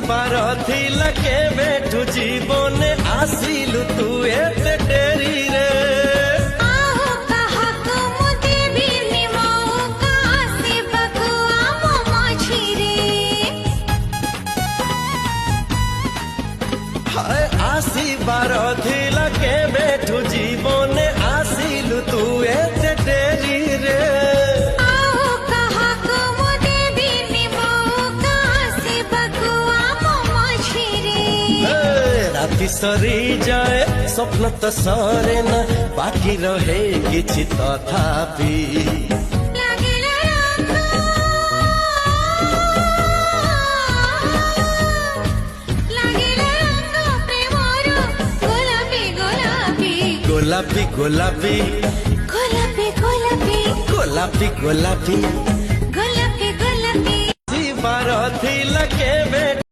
ଆସିବାର ଥିଲା କେବେଠୁ ଜୀବନେ ଆସିଲୁ ତୁ ଏତେ ଡେରିରେ ଆଉ କାହାକୁ ମୁଁ ଦେବିନି ମଉକା ଆସିବାକୁ ଆମ ମଝିରେ ହାୟ ଆସିବାର ଥିଲା କେବେଠୁ ଜୀବନେ ଆସିଲୁ ତୁ ଏତେ ଡେରିରେ राति सरी जाए स्वप्न तो सरे न बाकी रहे किछि तथापि गोलापी गोलापी गोलापी गोलापी गोलापी गोलापी गोलापी गोलापी जीवार थिला केबे